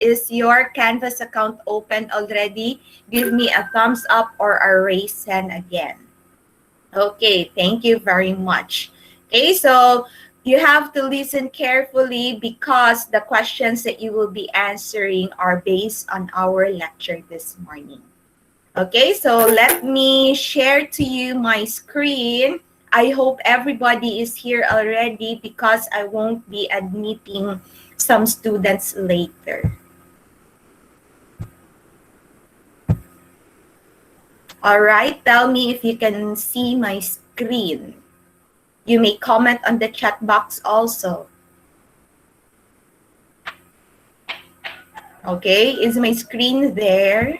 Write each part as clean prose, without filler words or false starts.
Is your Canvas account open already? Give me a thumbs up or a raise hand again. Okay, thank you very much. Okay, so you have to listen carefully because the questions that you will be answering are based on our lecture this morning. Okay, so let me share to you my screen. I hope everybody is here already because I won't be admitting some students later. All right, tell me if you can see my screen. You may comment on the chat box also. Okay, is my screen there?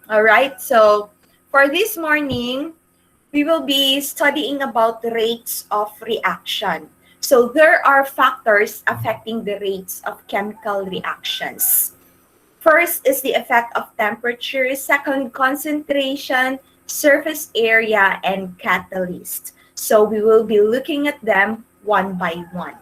All right, so for this morning, we will be studying about the rates of reaction. So there are factors affecting the rates of chemical reactions. First is the effect of temperature, second, concentration, surface area, and catalyst. So we will be looking at them one by one.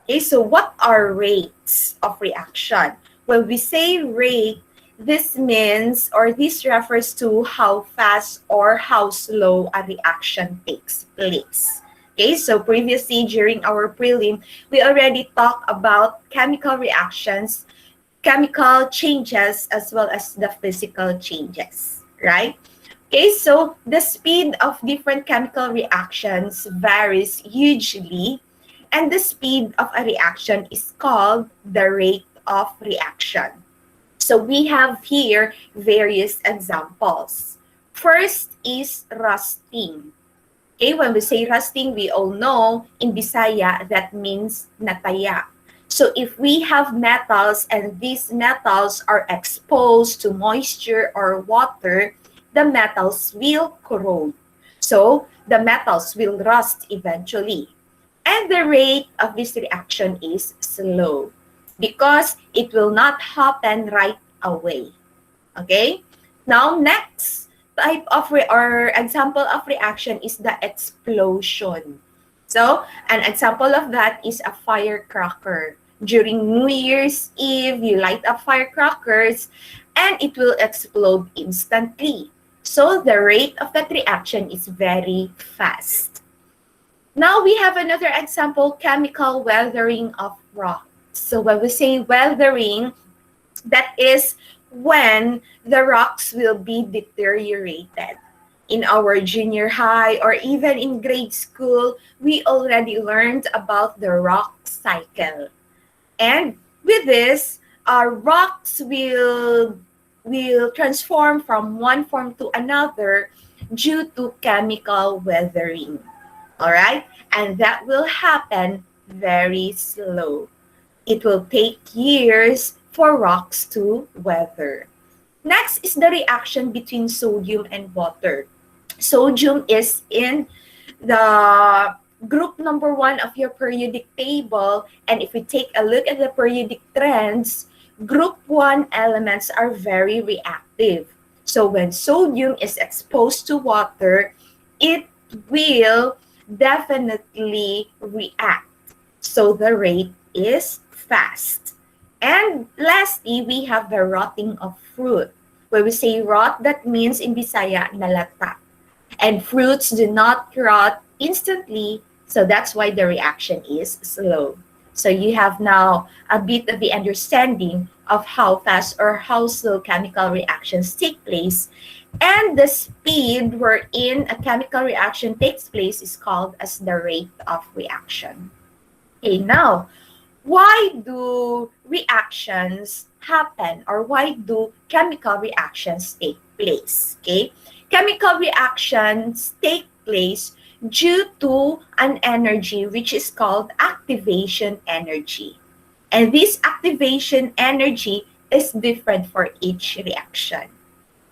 Okay, so what are rates of reaction? When we say rate, this means or this refers to how fast or how slow a reaction takes place. Okay, so previously during our prelim, we already talked about chemical reactions, chemical changes, as well as the physical changes, right? Okay, so the speed of different chemical reactions varies hugely, and the speed of a reaction is called the rate of reaction. So we have here various examples. First is rusting. Okay, when we say rusting, we all know in Bisaya that means nataya. So if we have metals and these metals are exposed to moisture or water, the metals will corrode. So the metals will rust eventually. And the rate of this reaction is slow because it will not happen right away. Okay? Now, next type of or example of reaction is the explosion. So, an example of that is a firecracker. During New Year's Eve, you light up firecrackers and it will explode instantly. So, the rate of that reaction is very fast. Now, we have another example, chemical weathering of rock. So, when we say weathering, that is when the rocks will be deteriorated. In our junior high or even in grade school, we already learned about the rock cycle. And with this, our rocks will transform from one form to another due to chemical weathering. All right? And that will happen very slow. It will take years for rocks to weather. Next is the reaction between sodium and water. Sodium is in the group number 1 of your periodic table. And if we take a look at the periodic trends, group 1 elements are very reactive. So when sodium is exposed to water, it will definitely react. So the rate is fast. And lastly, we have the rotting of fruit. When we say rot, that means in Bisaya, nalata. And fruits do not rot instantly, so that's why the reaction is slow. So you have now a bit of the understanding of how fast or how slow chemical reactions take place. And the speed wherein a chemical reaction takes place is called as the rate of reaction. Okay, now, why do reactions happen or why do chemical reactions take place? Okay, chemical reactions take place due to an energy which is called activation energy. And this activation energy is different for each reaction.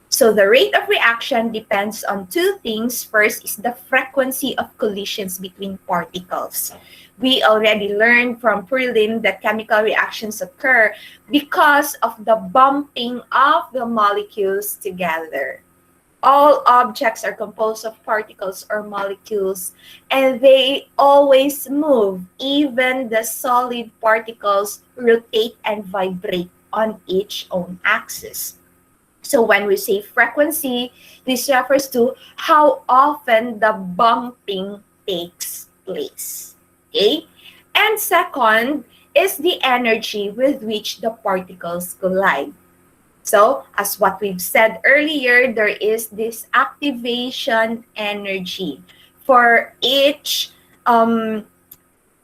So the rate of reaction depends on two things. First is the frequency of collisions between particles. We already learned from prelim that chemical reactions occur because of the bumping of the molecules together. all objects are composed of particles or molecules, and they always move. Even the solid particles rotate and vibrate on each own axis. So when we say frequency, this refers to how often the bumping takes place. Okay? And second is the energy with which the particles collide. So, as what we've said earlier, there is this activation energy for each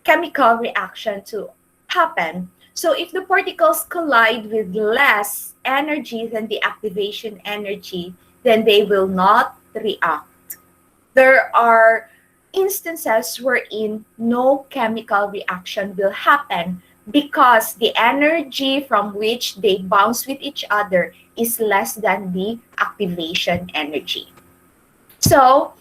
chemical reaction to happen. So, if the particles collide with less energy than the activation energy, then they will not react. There are instances wherein no chemical reaction will happen because the energy from which they bounce with each other is less than the activation energy. So,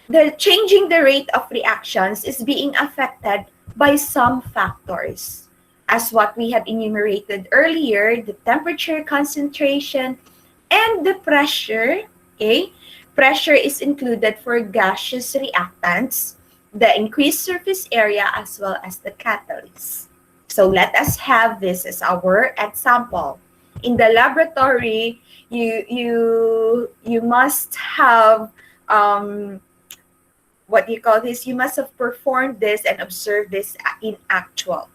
the changing the rate of reactions is being affected by some factors. As what we have enumerated earlier, the temperature, concentration, and the pressure. Okay? Pressure is included for gaseous reactants, the increased surface area, as well as the catalyst. So let us have this as our example. In the laboratory, you must have what do you call this? You must have performed this and observed this in actual.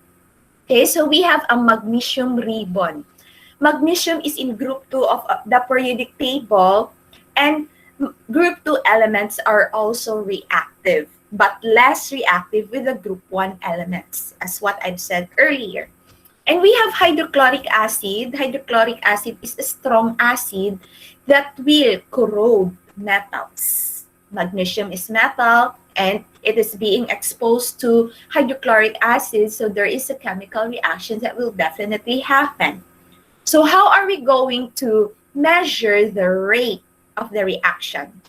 Okay, so we have a magnesium ribbon. Magnesium is in group 2 of the periodic table, and group 2 elements are also reactive, but less reactive with the group 1 elements, as what I've said earlier. And we have hydrochloric acid. Hydrochloric acid is a strong acid that will corrode metals. Magnesium is metal, and it is being exposed to hydrochloric acid, so there is a chemical reaction that will definitely happen. So how are we going to measure the rate of the reaction?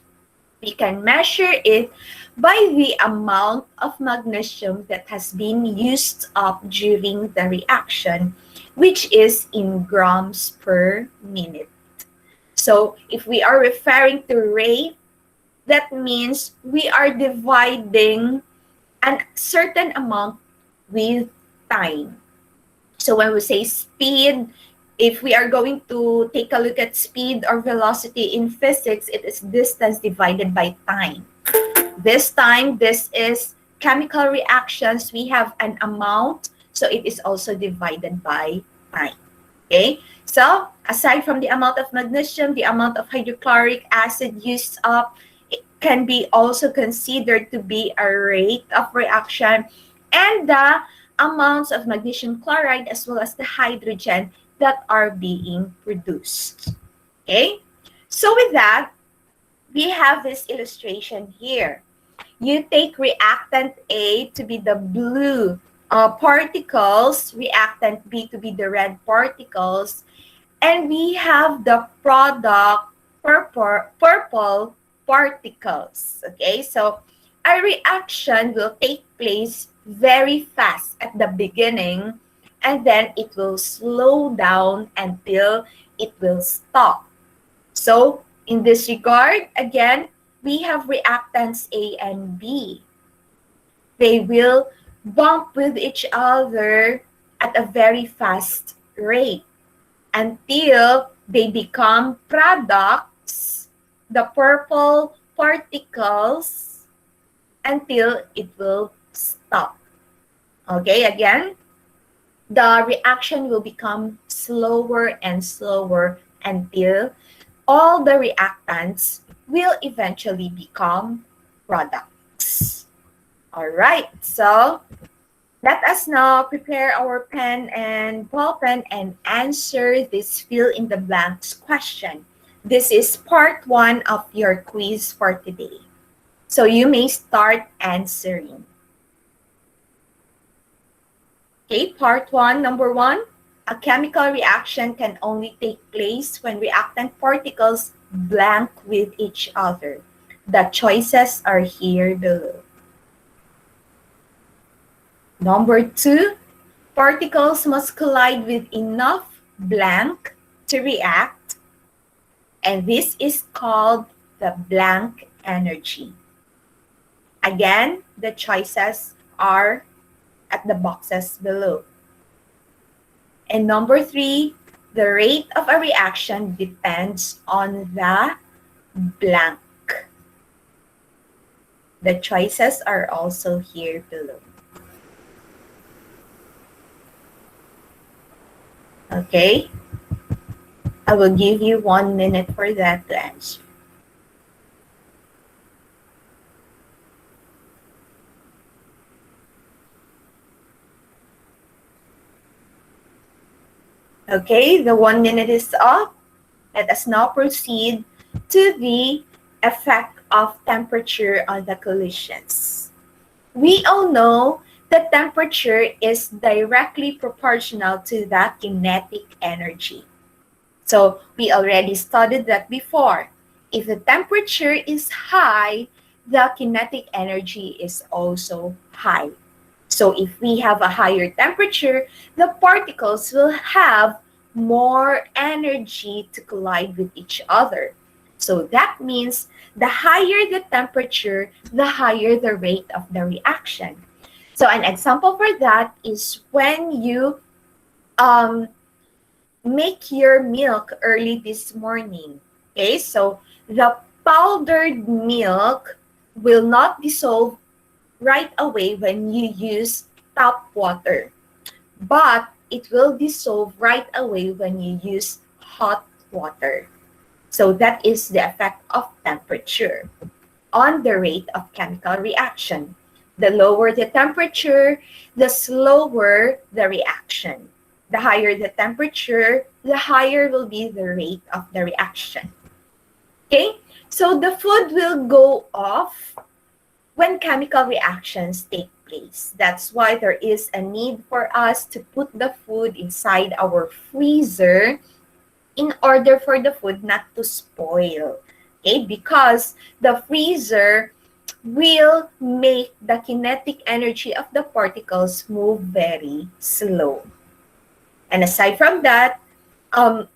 We can measure it by the amount of magnesium that has been used up during the reaction, which is in grams per minute. So if we are referring to rate, that means we are dividing a certain amount with time. So when we say speed, if we are going to take a look at speed or velocity in physics, it is distance divided by time. This time, this is chemical reactions. We have an amount, so it is also divided by time. Okay? So, aside from the amount of magnesium, the amount of hydrochloric acid used up, it can be also considered to be a rate of reaction, and the amounts of magnesium chloride as well as the hydrogen that are being produced. Okay? So with that, we have this illustration here. You take reactant A to be the blue particles, reactant B to be the red particles, and we have the product purple particles. Okay, so a reaction will take place very fast at the beginning, and then it will slow down until it will stop. So in this regard, again, we have reactants A and B. They will bump with each other at a very fast rate until they become products, the purple particles, until it will stop. Okay, again, the reaction will become slower and slower until all the reactants will eventually become products. All right, so let us now prepare our pen and ball pen and answer this fill in the blanks question. This is part 1 of your quiz for today. So you may start answering. Okay, part 1, number 1. A chemical reaction can only take place when reactant particles blank with each other. The choices are here below. Number 2, particles must collide with enough blank to react, and this is called the blank energy. Again, the choices are at the boxes below. And number 3, the rate of a reaction depends on the blank. The choices are also here below. Okay? I will give you 1 minute for that to answer. Okay, the 1 minute is up. Let us now proceed to the effect of temperature on the collisions. We all know that temperature is directly proportional to the kinetic energy. So we already studied that before. If the temperature is high, the kinetic energy is also high. So if we have a higher temperature, the particles will have more energy to collide with each other. So that means the higher the temperature, the higher the rate of the reaction. So an example for that is when you make your milk early this morning. Okay, so the powdered milk will not dissolve right away when you use tap water, but it will dissolve right away when you use hot water. So that is the effect of temperature on the rate of chemical reaction. The lower the temperature, the slower the reaction. The higher the temperature, the higher will be the rate of the reaction. Okay, so the food will go off when chemical reactions take place. That's why there is a need for us to put the food inside our freezer in order for the food not to spoil. Okay, because the freezer will make the kinetic energy of the particles move very slow. And aside from that,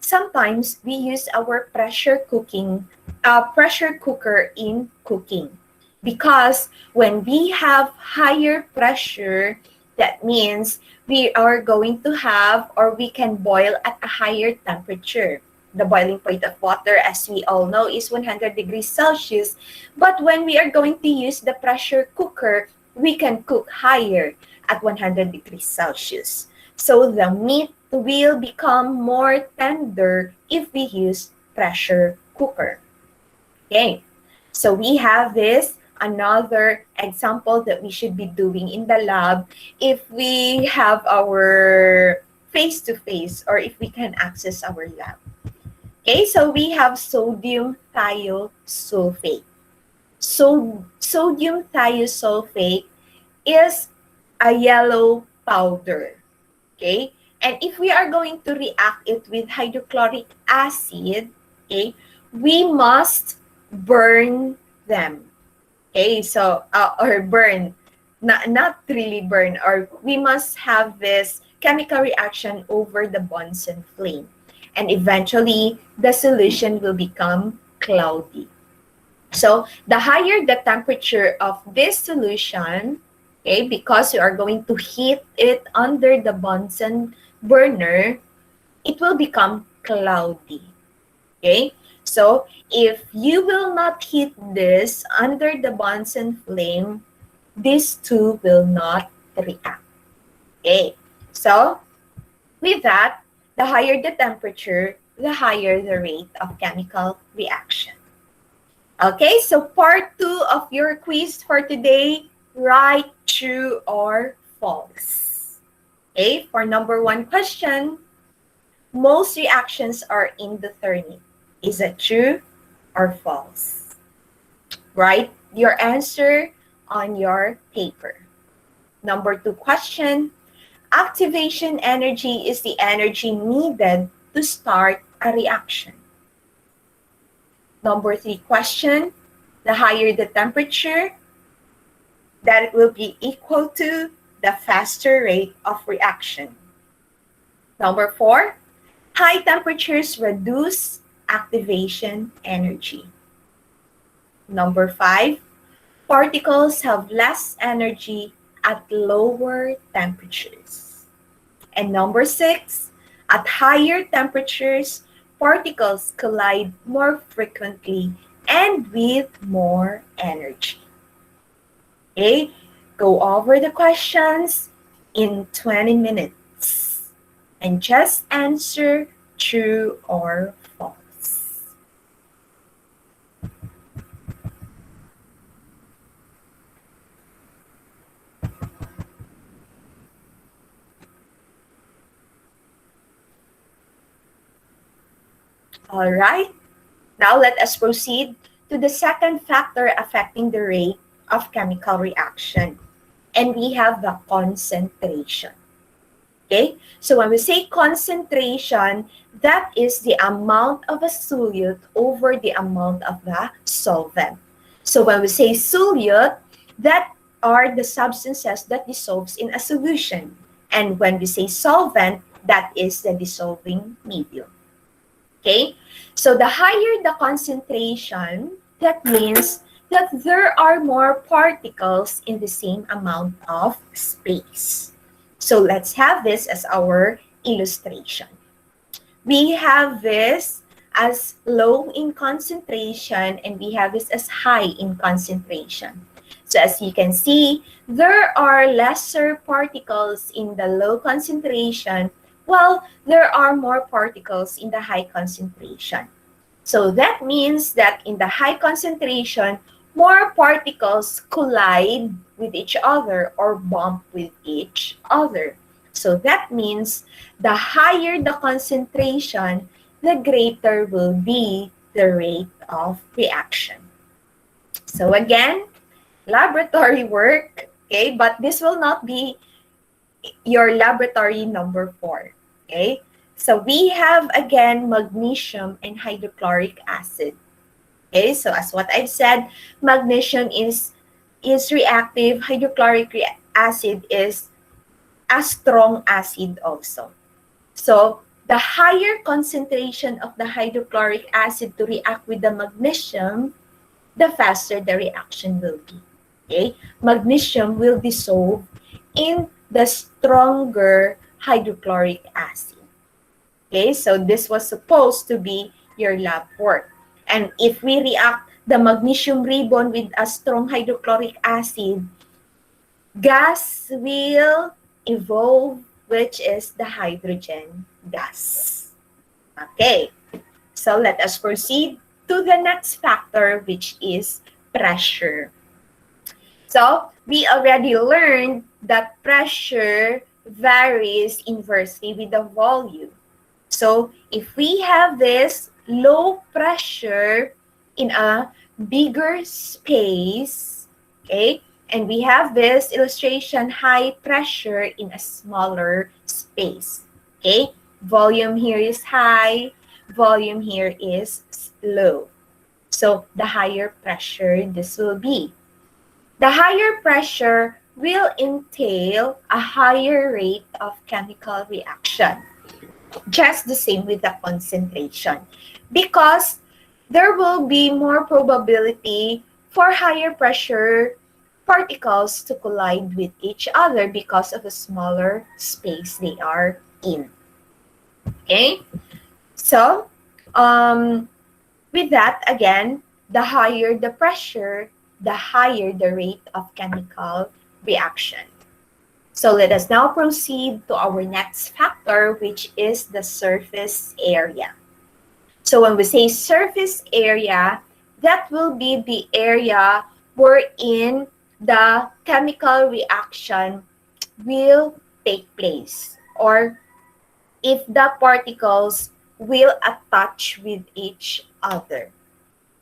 sometimes we use our pressure cooker in cooking, because when we have higher pressure, that means we are going to have, or we can boil at a higher temperature. The boiling point of water, as we all know, is 100 degrees Celsius. But when we are going to use the pressure cooker, we can cook higher at 100 degrees Celsius. So the meat will become more tender if we use pressure cooker. Okay, so we have this another example that we should be doing in the lab if we have our face-to-face, or if we can access our lab. Okay, so we have sodium thiosulfate. So sodium thiosulfate is a yellow powder. Okay, and if we are going to react it with hydrochloric acid, okay, we must burn them. Okay, so or burn, not really burn, or we must have this chemical reaction over the Bunsen flame, and eventually the solution will become cloudy. So the higher the temperature of this solution, okay, because you are going to heat it under the Bunsen burner, it will become cloudy. Okay, so if you will not heat this under the Bunsen flame, these two will not react. Okay, so with that, the higher the temperature, the higher the rate of chemical reaction. Okay, so part 2 of your quiz for today, write true or false. Okay, for number 1 question, most reactions are endothermic. Is it true or false? Write your answer on your paper. Number 2 question, activation energy is the energy needed to start a reaction. Number 3 question, the higher the temperature, that will be equal to the faster rate of reaction. Number 4, high temperatures reduce activation energy. Number 5, particles have less energy at lower temperatures. And number 6, at higher temperatures, particles collide more frequently and with more energy. Okay, go over the questions in 20 minutes and just answer true or false. All right, now let us proceed to the second factor affecting the rate of chemical reaction. And we have the concentration. Okay, so when we say concentration, that is the amount of a solute over the amount of the solvent. So when we say solute, that are the substances that dissolves in a solution. And when we say solvent, that is the dissolving medium. Okay, so the higher the concentration, that means that there are more particles in the same amount of space. So let's have this as our illustration. We have this as low in concentration and we have this as high in concentration. So as you can see, there are lesser particles in the low concentration while there are more particles in the high concentration. So that means that in the high concentration, more particles collide with each other or bump with each other. So that means the higher the concentration, the greater will be the rate of reaction. So again, laboratory work, okay, but this will not be your laboratory number 4, okay? So we have again magnesium and hydrochloric acid. Okay, so as what I've said, magnesium is reactive, hydrochloric acid is a strong acid also. So the higher concentration of the hydrochloric acid to react with the magnesium, the faster the reaction will be. Okay, magnesium will dissolve in the stronger hydrochloric acid. Okay, so this was supposed to be your lab work. And if we react the magnesium ribbon with a strong hydrochloric acid, gas will evolve, which is the hydrogen gas. Okay, so let us proceed to the next factor, which is pressure. So we already learned that pressure varies inversely with the volume. So if we have this low pressure in a bigger space, okay, and we have this illustration high pressure in a smaller space, okay, volume here is high, volume here is low. So the higher pressure this will be. The higher pressure will entail a higher rate of chemical reaction. Just the same with the concentration, because there will be more probability for higher pressure particles to collide with each other because of the smaller space they are in. Okay, so with that, again, the higher the pressure, the higher the rate of chemical reaction. So let us now proceed to our next factor, which is the surface area. So when we say surface area, that will be the area wherein the chemical reaction will take place, or if the particles will attach with each other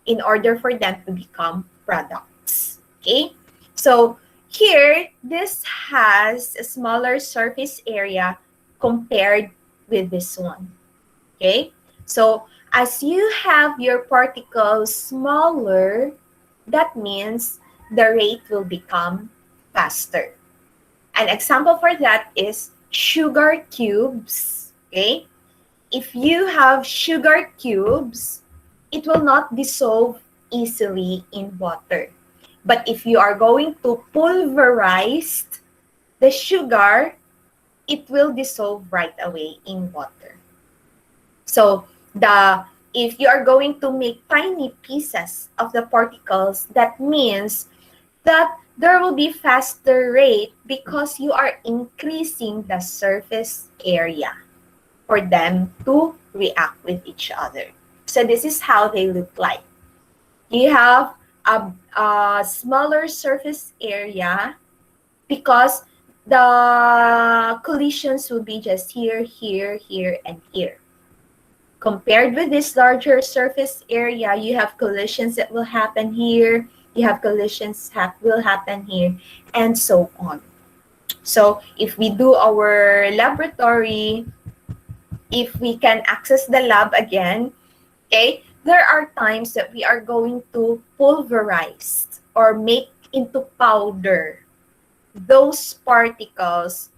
in order for them to become products. Okay? So here, this has a smaller surface area compared with this one. Okay? So as you have your particles smaller, that means the rate will become faster. An example for that is sugar cubes. Okay? If you have sugar cubes, it will not dissolve easily in water. But if you are going to pulverize the sugar, it will dissolve right away in water. So if you are going to make tiny pieces of the particles, that means that there will be faster rate because you are increasing the surface area for them to react with each other. So this is how they look like. You have a smaller surface area because the collisions will be just here, here, here, and here. Compared with this larger surface area, you have collisions that will happen here, you have collisions will happen here, and so on. So if we do our laboratory, if we can access the lab again, okay, there are times that we are going to pulverize or make into powder those particles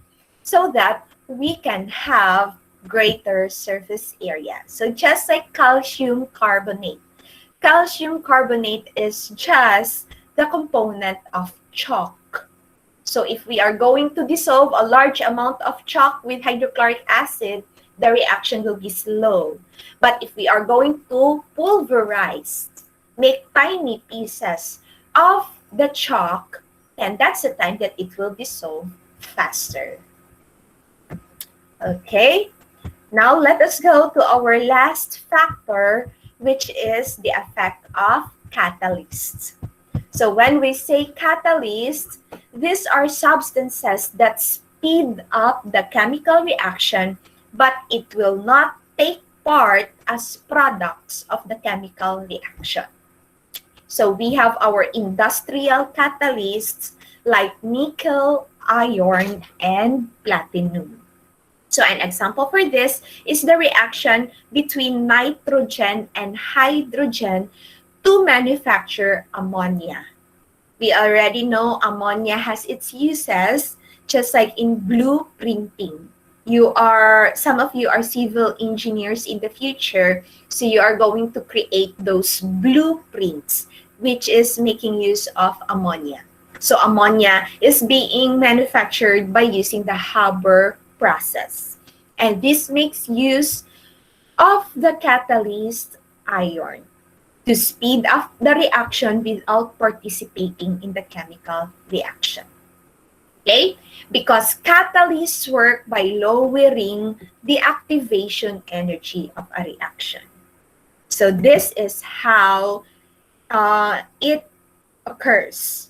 so that we can have greater surface area. So just like calcium carbonate. Calcium carbonate is just the component of chalk. So if we are going to dissolve a large amount of chalk with hydrochloric acid, the reaction will be slow. But if we are going to pulverize, make tiny pieces of the chalk, then that's the time that it will dissolve faster. Okay, now let us go to our last factor, which is the effect of catalysts. So when we say catalysts, these are substances that speed up the chemical reaction, but it will not take part as products of the chemical reaction. So we have our industrial catalysts like nickel, iron, and platinum. So an example for this is the reaction between nitrogen and hydrogen to manufacture ammonia. We already know ammonia has its uses, just like in blueprinting. Some of you are civil engineers in the future, so you are going to create those blueprints, which is making use of ammonia. So ammonia is being manufactured by using the Haber process. And this makes use of the catalyst iron to speed up the reaction without participating in the chemical reaction. Okay? Because catalysts work by lowering the activation energy of a reaction. So this is how it occurs.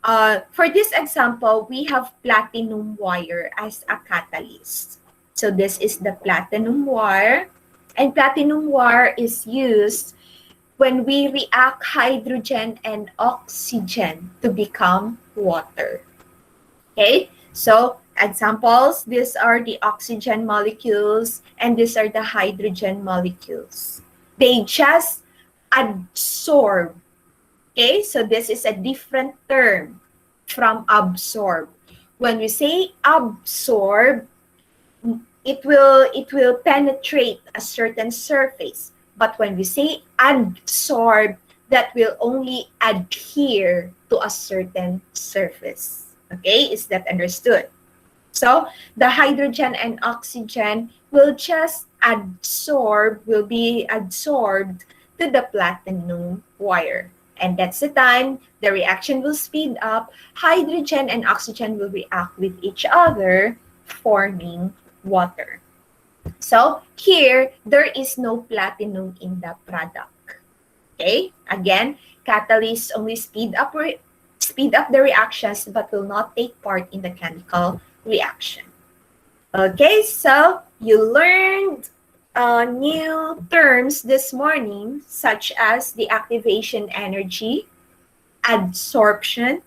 For this example, we have platinum wire as a catalyst. So this is the platinum wire, and platinum wire is used when we react hydrogen and oxygen to become water. Okay, so examples, these are the oxygen molecules and these are the hydrogen molecules. They just absorb. Okay, so this is a different term from absorb. When we say absorb, it will penetrate a certain surface. But when we say adsorb, that will only adhere to a certain surface. Okay, is that understood? So the hydrogen and oxygen will be absorbed to the platinum wire. And that's the time the reaction will speed up. Hydrogen and oxygen will react with each other, forming water. So here, there is no platinum in the product. Okay, again, catalysts only speed up the reactions but will not take part in the chemical reaction. Okay, so you learned new terms this morning, such as the activation energy, adsorption,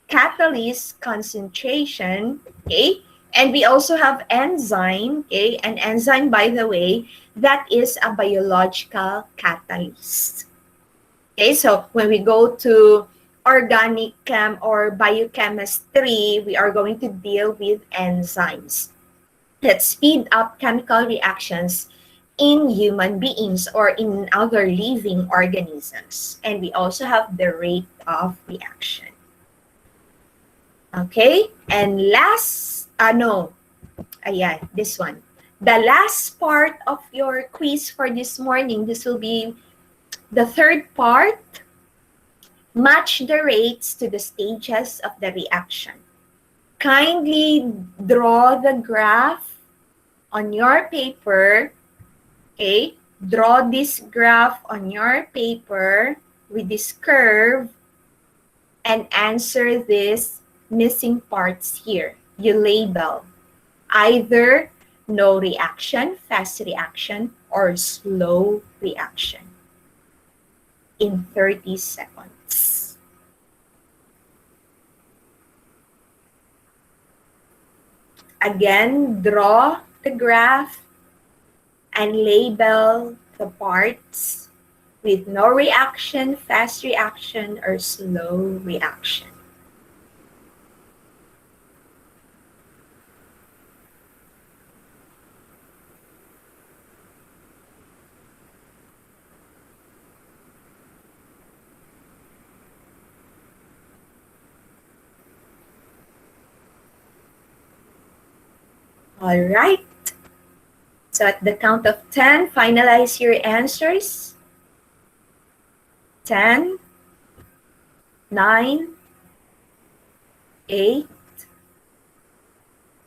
catalyst concentration, okay? And we also have enzyme, okay? An enzyme, by the way, that is a biological catalyst. Okay, so when we go to organic chem or biochemistry, we are going to deal with enzymes that speed up chemical reactions in human beings or in other living organisms. And we also have the rate of reaction. Okay? And this one. The last part of your quiz for this morning, this will be the third part. Match the rates to the stages of the reaction. Kindly draw the graph on your paper. Okay? Draw this graph on your paper with this curve and answer these missing parts here. You label either no reaction, fast reaction, or slow reaction in 30 seconds. Again, draw the graph and label the parts with no reaction, fast reaction, or slow reaction. All right. So at the count of 10, finalize your answers. 10, 9, 8,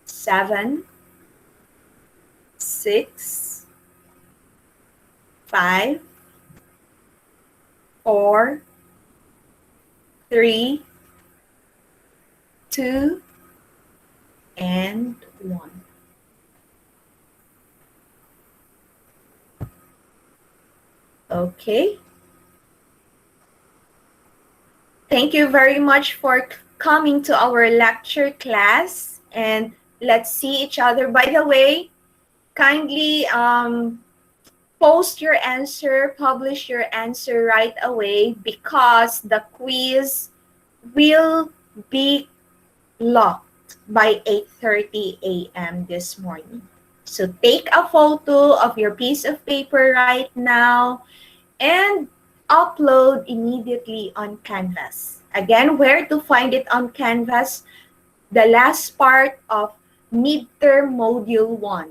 7, 6, 5, 4, 3, 2, and 1. Okay. Thank you very much for coming to our lecture class, and let's see each other. By the way, kindly post your answer, publish your answer right away, because the quiz will be locked by 8:30 a.m. this morning. So take a photo of your piece of paper right now and upload immediately on Canvas. Again, where to find it on Canvas? The last part of midterm module 1.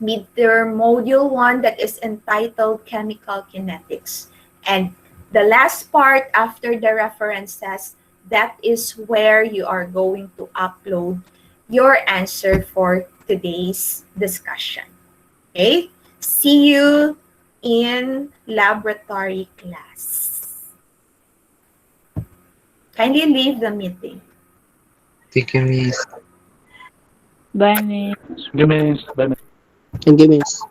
Midterm module 1 that is entitled Chemical Kinetics. And the last part after the references, that is where you are going to upload your answer for today's discussion. Okay? See you in laboratory class. Kindly leave the meeting. Thank you, Miss. Bye, Miss. Thank you, Miss. Bye, Miss. Thank you, Miss.